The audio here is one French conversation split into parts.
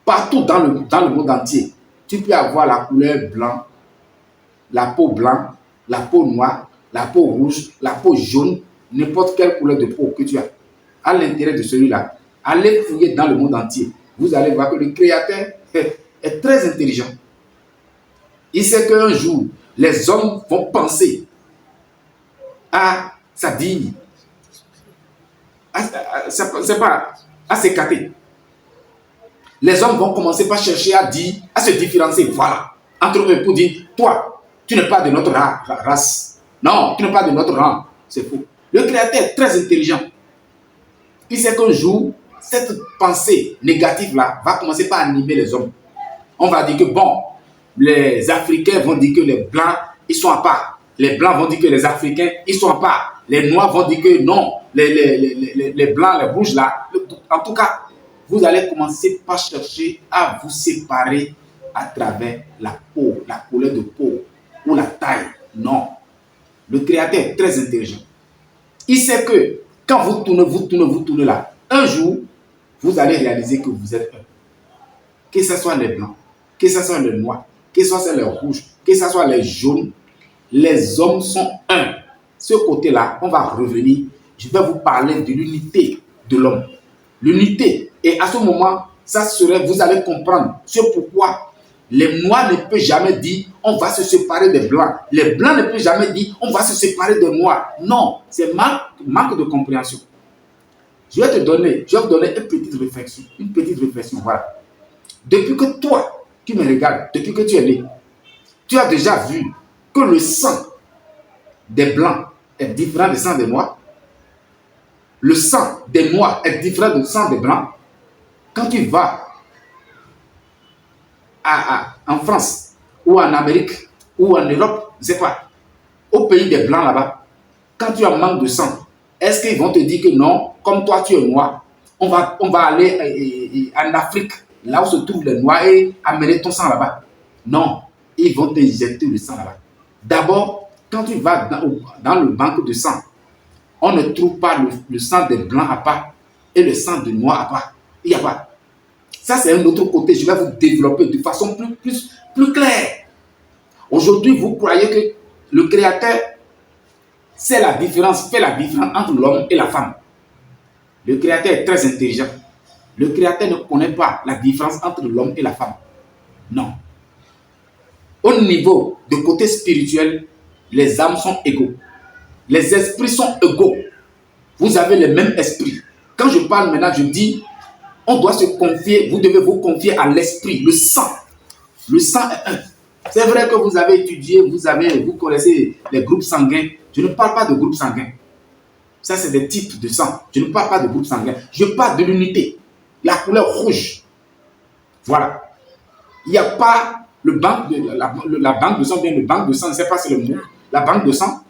Partout dans le monde entier, tu peux avoir la couleur blanc, la peau blanche, la peau noire, la peau rouge, la peau jaune, n'importe quelle couleur de peau que tu as. À l'intérieur de celui-là, allez fouiller dans le monde entier. Vous allez voir que le Créateur est très intelligent. Il sait qu'un jour, les hommes vont penser à sa digne, à s'écarter. Les hommes vont commencer par chercher à se différencier, voilà, entre eux pour dire, toi, tu n'es pas de notre race. Non, tu n'es pas de notre rang. C'est faux. Le Créateur est très intelligent. Il sait qu'un jour, cette pensée négative-là va commencer par animer les hommes. On va dire que, bon, les Africains vont dire que les Blancs, ils sont à part. Les Blancs vont dire que les Africains, ils sont à part. Les Noirs vont dire que non, les Blancs, les Rouges, là. En tout cas, vous allez commencer par chercher à vous séparer à travers la peau, la couleur de peau ou la taille. Non. Le Créateur est très intelligent. Il sait que quand vous tournez là, un jour, vous allez réaliser que vous êtes un. Que ce soit les blancs, que ce soit les noirs, que ce soit les rouges, que ce soit les jaunes, les hommes sont un. Ce côté-là, on va revenir. Je vais vous parler de l'unité de l'homme. L'unité. Et à ce moment, vous allez comprendre ce pourquoi les noirs ne peuvent jamais dire on va se séparer des blancs. Les blancs ne peuvent jamais dire on va se séparer des noirs. Non, c'est manque de compréhension. Je vais vous donner une petite réflexion. Voilà. Depuis que toi, tu me regardes, depuis que tu es né, tu as déjà vu que le sang des blancs est différent du sang des noirs. Le sang des noirs est différent du sang des blancs. Quand tu vas en France, ou en Amérique, ou en Europe, je ne sais pas, au pays des blancs là-bas, quand tu as un manque de sang, est-ce qu'ils vont te dire que non, comme toi tu es noir, on va aller en Afrique, là où se trouvent les noirs, et amener ton sang là-bas? Non, ils vont t'injecter le sang là-bas. D'abord, quand tu vas dans le banque de sang, on ne trouve pas le sang des blancs à part et le sang des noirs à part. Il n'y a pas. Ça, c'est un autre côté. Je vais vous développer de façon plus claire. Aujourd'hui, vous croyez que le Créateur fait la différence entre l'homme et la femme. Le Créateur est très intelligent. Le Créateur ne connaît pas la différence entre l'homme et la femme. Non. Au niveau de côté spirituel, les âmes sont égaux. Les esprits sont égaux. Vous avez le même esprit. Quand je parle maintenant, je dis on doit se confier, vous devez vous confier à l'esprit, le sang. Le sang est un. C'est vrai que vous avez étudié, vous connaissez les groupes sanguins. Je ne parle pas de groupes sanguins. Ça, c'est des types de sang. Je ne parle pas de groupes sanguins. Je parle de l'unité. La couleur rouge. Voilà. Il n'y a pas la banque de sang, bien le banque de sang, je ne sais pas si c'est le mot. La banque de sang,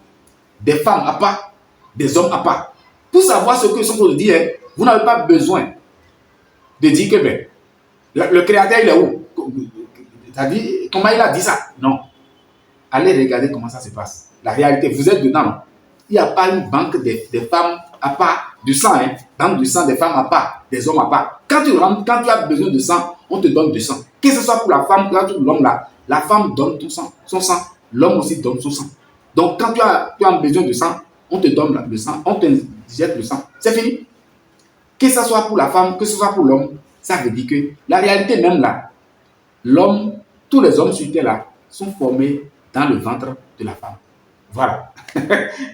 des femmes à part, des hommes à part. Pour savoir ce que sont pour dire, vous n'avez pas besoin de dire que le Créateur, il est où? Comment il a dit ça? Non. Allez regarder comment ça se passe. La réalité, vous êtes dedans. Non? Il n'y a pas une banque des femmes à part, du sang. Banque du sang des femmes à part, des hommes à part. Quand tu as besoin de sang, on te donne du sang. Que ce soit pour la femme, pour l'homme là, la femme donne son sang. L'homme aussi donne son sang. Donc quand tu as besoin de sang, on te donne le sang, on te jette le sang. C'est fini. Que ce soit pour la femme, que ce soit pour l'homme, ça veut dire que la réalité même là, l'homme, tous les hommes sur terre là, sont formés dans le ventre de la femme. Voilà.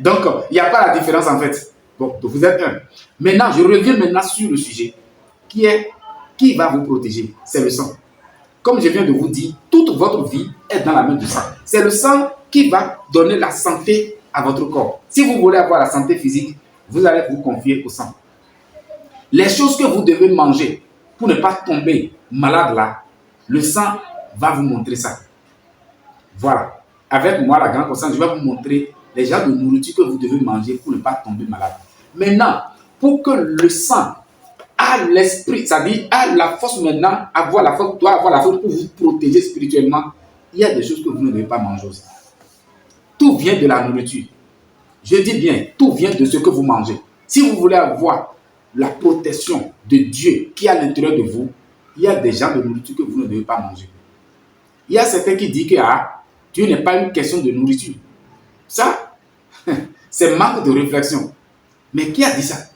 Donc, il n'y a pas la différence en fait. Bon, vous êtes un. Maintenant, je reviens maintenant sur le sujet qui va vous protéger. C'est le sang. Comme je viens de vous dire, toute votre vie est dans la main du sang. C'est le sang qui va donner la santé à votre corps. Si vous voulez avoir la santé physique, vous allez vous confier au sang. Les choses que vous devez manger pour ne pas tomber malade là, le sang va vous montrer ça. Voilà. Avec moi, la grande conscience, je vais vous montrer les genres de nourriture que vous devez manger pour ne pas tomber malade. Maintenant, pour que le sang a l'esprit, c'est-à-dire a la force maintenant, doit avoir la force pour vous protéger spirituellement, il y a des choses que vous ne devez pas manger aussi. Tout vient de la nourriture. Je dis bien, tout vient de ce que vous mangez. Si vous voulez avoir la protection de Dieu qui est à l'intérieur de vous, il y a des genres de nourriture que vous ne devez pas manger. Il y a certains qui disent que Dieu n'est pas une question de nourriture. Ça, c'est manque de réflexion. Mais qui a dit ça?